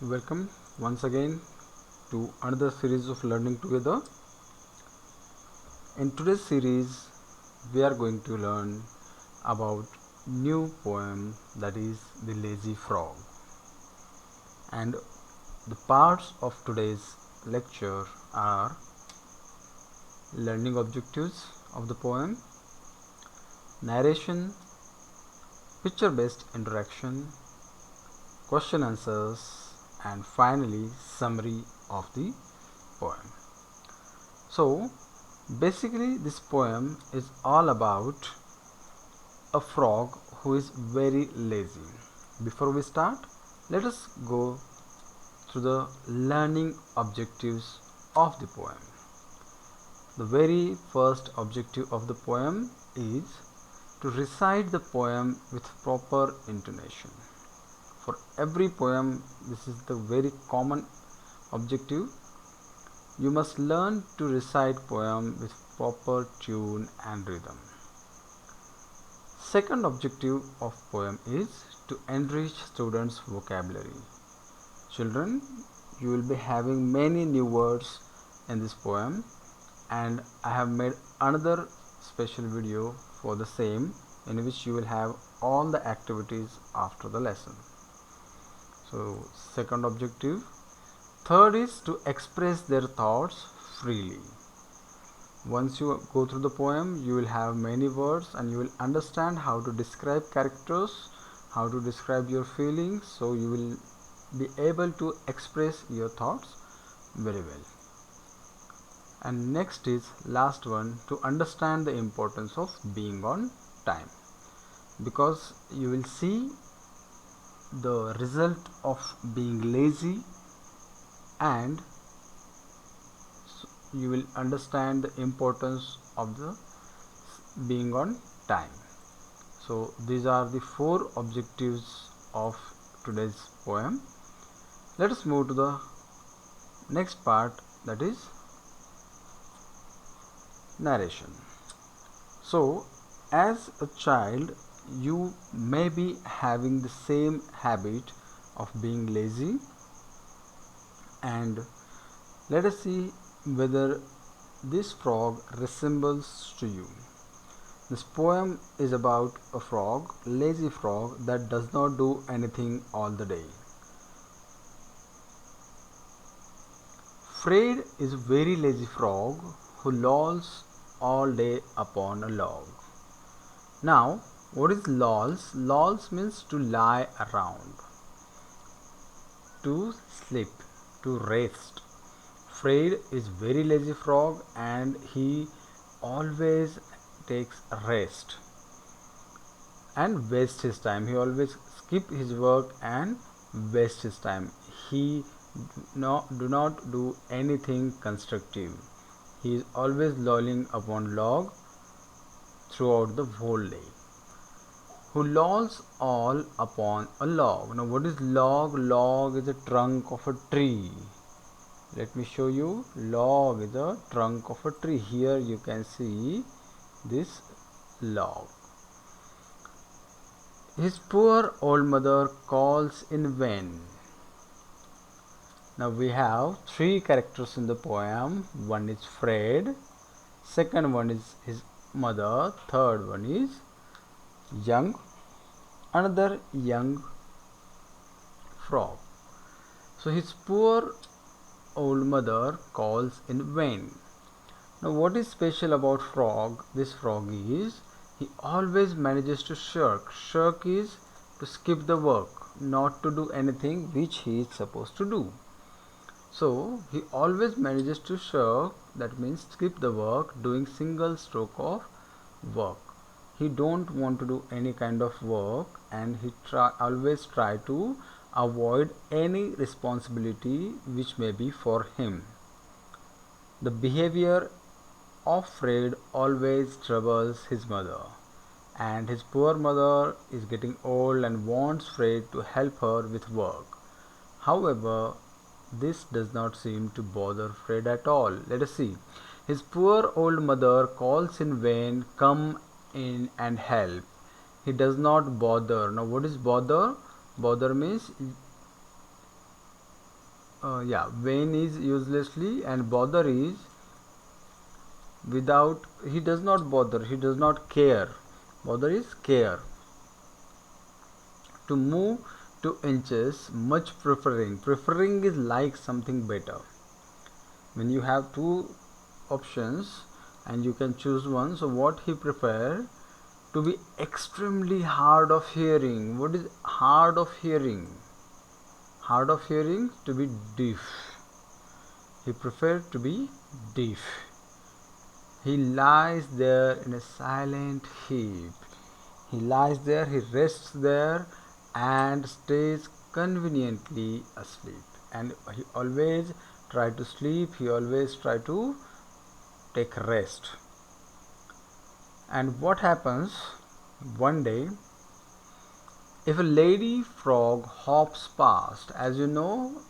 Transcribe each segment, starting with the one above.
Welcome once again to another series of learning together. In today's series, we are going to learn about new poem, that is The Lazy Frog. And the parts of today's lecture are learning objectives of the poem, narration, picture based interaction, question answers, and finally summary of the poem. So basically this poem is all about a frog who is very lazy. Before we start, let us go through the learning objectives of the poem. The very first objective of the poem is to recite the poem with proper intonation. For every poem, this is the very common objective. You must learn to recite poem with proper tune and rhythm. Second objective of poem is to enrich students' vocabulary. Children, you will be having many new words in this poem, and I have made another special video for the same, in which you will have all the activities after the lesson. So second objective. Third is to express their thoughts freely. Once you go through the poem, you will have many words and you will understand how to describe characters, how to describe your feelings, so you will be able to express your thoughts very well. And next is last one, to understand the importance of being on time, because you will see the result of being lazy and you will understand the importance of the being on time. So these are the 4 objectives of today's poem. Let us move to the next part, that is narration. So as a child, you may be having the same habit of being lazy, and let us see whether this frog resembles to you. This poem is about a frog, lazy frog, that does not do anything all the day. Fred is a very lazy frog who lolls all day upon a log. Now, what is lolls? Lolls means to lie around, to sleep, to rest. Fred is very lazy frog and he always takes rest and wastes his time. He always skip his work and waste his time. He do not do anything constructive. He is always lolling upon log throughout the whole day. Who lolls all upon a log. Now what is log? Log is a trunk of a tree. Let me show you. Log is a trunk of a tree. Here you can see this log. His poor old mother calls in vain. Now we have 3 characters in the poem. One is Fred, second one is his mother, third one is another young frog. So his poor old mother calls in vain. Now what is special about this frog is he always manages to shirk. Shirk is to skip the work, not to do anything which he is supposed to do. So he always manages to shirk, that means skip the work, doing single stroke of work. He don't want to do any kind of work, and he always try to avoid any responsibility which may be for him. The behavior of Fred always troubles his mother, and his poor mother is getting old and wants Fred to help her with work. However, this does not seem to bother Fred at all. Let us see. His poor old mother calls in vain, come in and help. He does not bother. Now what is bother? Bother means vain is uselessly, and bother is without, he does not bother, he does not care. Bother is care. To move 2 inches, much preferring. Preferring is like something better. When you have two options and you can choose one, so what he prefer? To be extremely hard of hearing. What is hard of hearing? Hard of hearing, to be deaf. He preferred to be deaf. He lies there in a silent heap. He lies there, he rests there and stays conveniently asleep. And he always try to sleep, he always try to take rest. And what happens one day, if a lady frog hops past, as you know,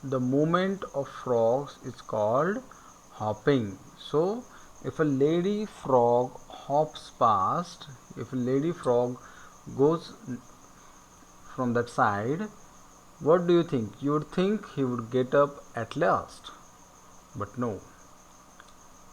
the movement of frogs is called hopping. So if a lady frog hops past, if a lady frog goes from that side, what do you think? You would think he would get up at last, but no,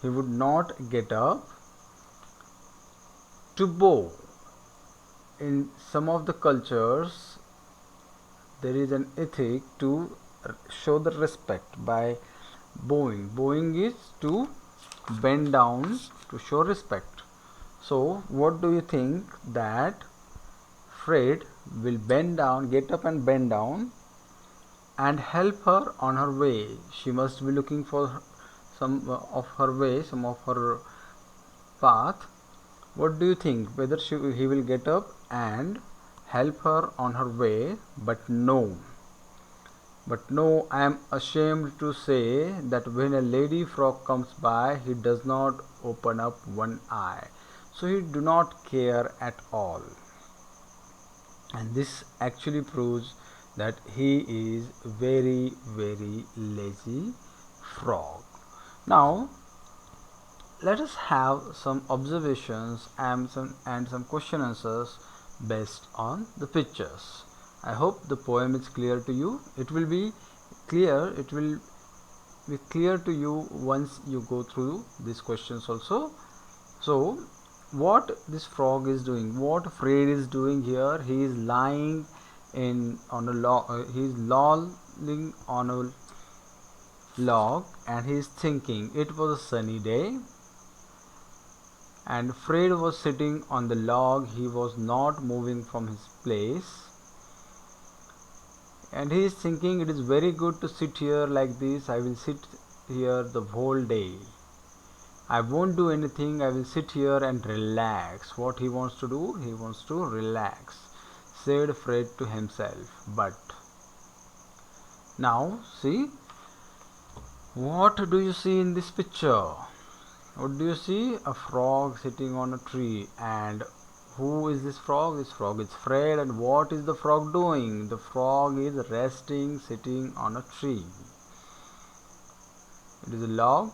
he would not get up to bow. In some of the cultures, there is an ethic to show the respect by bowing. Bowing is to bend down to show respect. So what do you think that Fred will bend down, get up and bend down and help her on her way? She must be looking for some of her way, some of her path. What do you think? Whether he will get up and help her on her way? But no, I am ashamed to say that when a lady frog comes by, he does not open up one eye. So he do not care at all. And this actually proves that he is very, very lazy frog. Now let us have some observations and some question answers based on the pictures. I hope the poem is clear to you. It will be clear to you once you go through these questions also. So what this frog is doing, what Fred is doing here, he is lying on a log, he is lolling on a log and he is thinking. It was a sunny day and Fred was sitting on the log. He was not moving from his place and he is thinking, it is very good to sit here like this. I will sit here the whole day. I won't do anything. I will sit here and relax. What he wants to do? He wants to relax, said Fred to himself. But now see, what do you see in this picture? What do you see? A frog sitting on a tree. And who is this frog? This frog is Fred. And what is the frog doing? The frog is resting, sitting on a tree. It is a log.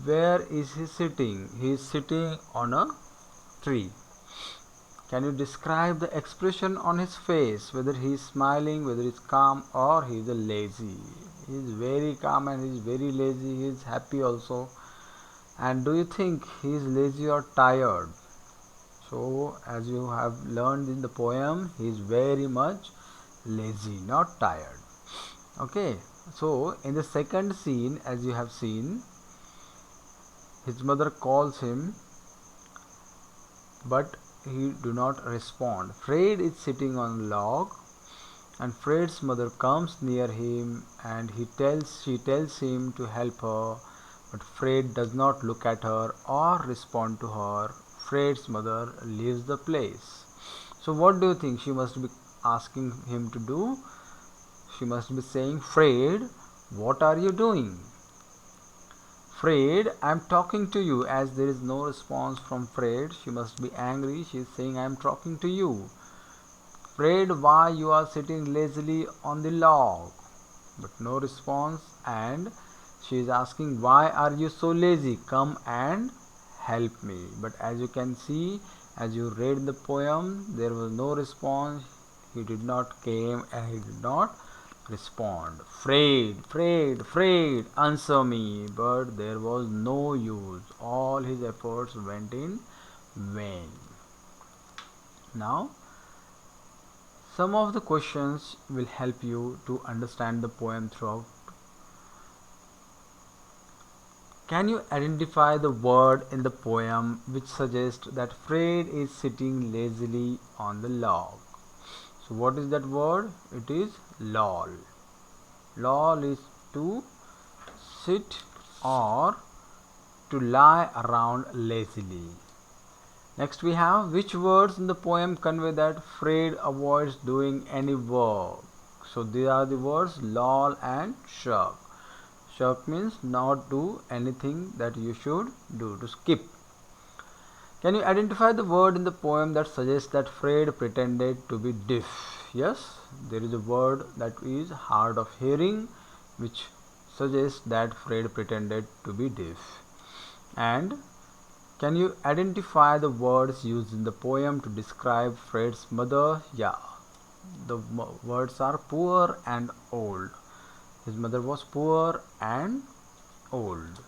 Where is he sitting? He is sitting on a tree. Can you describe the expression on his face? Whether he is smiling, whether he is calm, or he is lazy. He is very calm and he is very lazy. He is happy also. And do you think he is lazy or tired? So as you have learned in the poem, he is very much lazy, not tired. Okay. So in the second scene, as you have seen, his mother calls him, but he do not respond. Fred is sitting on a log, and Fred's mother comes near him, and she tells him to help her, but Fred does not look at her or respond to her. Fred's mother leaves the place. So what do you think she must be asking him to do? She must be saying, Fred, what are you doing? Fred, I am talking to you. As there is no response from Fred, she must be angry. She is saying, I am talking to you. Fred, why you are sitting lazily on the log? But no response, and she is asking, why are you so lazy? Come and help me. But as you can see, as you read the poem, there was no response. He did not came and he did not respond. Afraid, answer me. But there was no use. All his efforts went in vain. Now, some of the questions will help you to understand the poem throughout. Can you identify the word in the poem which suggests that Fred is sitting lazily on the log? So what is that word? It is lol. Lol is to sit or to lie around lazily. Next we have, which words in the poem convey that Fred avoids doing any work? So these are the words lol and shirk. Shirk means not do anything that you should do, to skip. Can you identify the word in the poem that suggests that Fred pretended to be deaf? Yes, there is a word that is hard of hearing which suggests that Fred pretended to be deaf. And can you identify the words used in the poem to describe Fred's mother? Yeah, the words are poor and old. His mother was poor and old.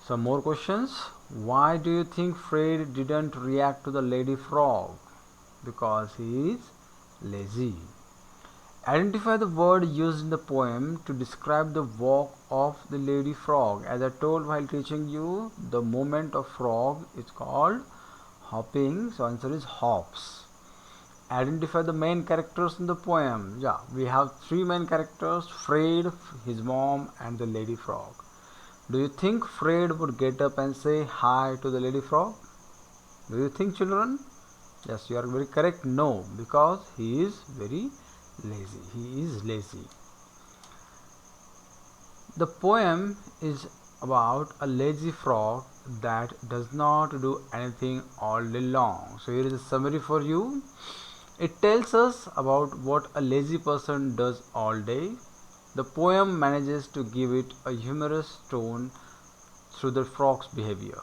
Some more questions. Why do you think Fred didn't react to the lady frog? Because he is lazy. Identify the word used in the poem to describe the walk of the lady frog. As I told while teaching you, the movement of frog is called hopping. So answer is hops. Identify the main characters in the poem. Yeah, we have three main characters: Fred, his mom, and the lady frog. Do you think Fred would get up and say hi to the lady frog? Do you think, children? Yes, you are very correct. No, because he is very lazy. He is lazy. The poem is about a lazy frog that does not do anything all day long. So here is a summary for you. It tells us about what a lazy person does all day. The poem manages to give it a humorous tone through the frog's behavior.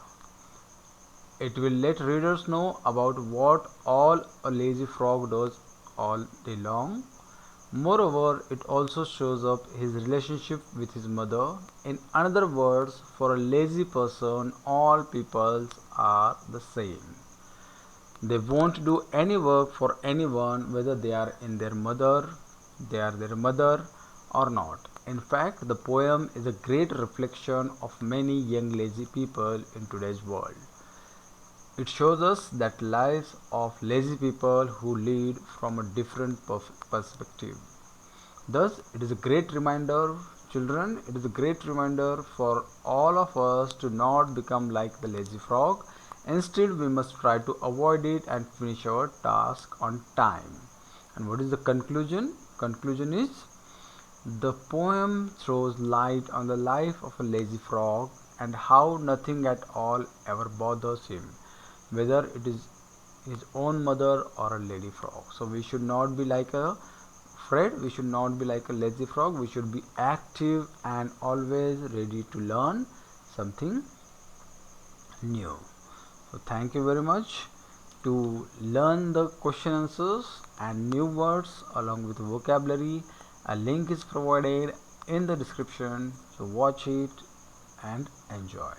It will let readers know about what all a lazy frog does all day long. Moreover, it also shows up his relationship with his mother. In other words, for a lazy person, all peoples are the same. They won't do any work for anyone, whether they are their mother or not. In fact, the poem is a great reflection of many young lazy people in today's world. It shows us that lives of lazy people who lead from a different perspective. Thus, it is a great reminder, children, it is a great reminder for all of us to not become like the lazy frog. Instead, we must try to avoid it and finish our task on time. And what is the conclusion? Conclusion is, the poem throws light on the life of a lazy frog and how nothing at all ever bothers him, whether it is his own mother or a lady frog. So we should not be like a Fred, we should not be like a lazy frog. We should be active and always ready to learn something new. So thank you very much. To learn the question answers and new words along with vocabulary, a link is provided in the description. So watch it and enjoy.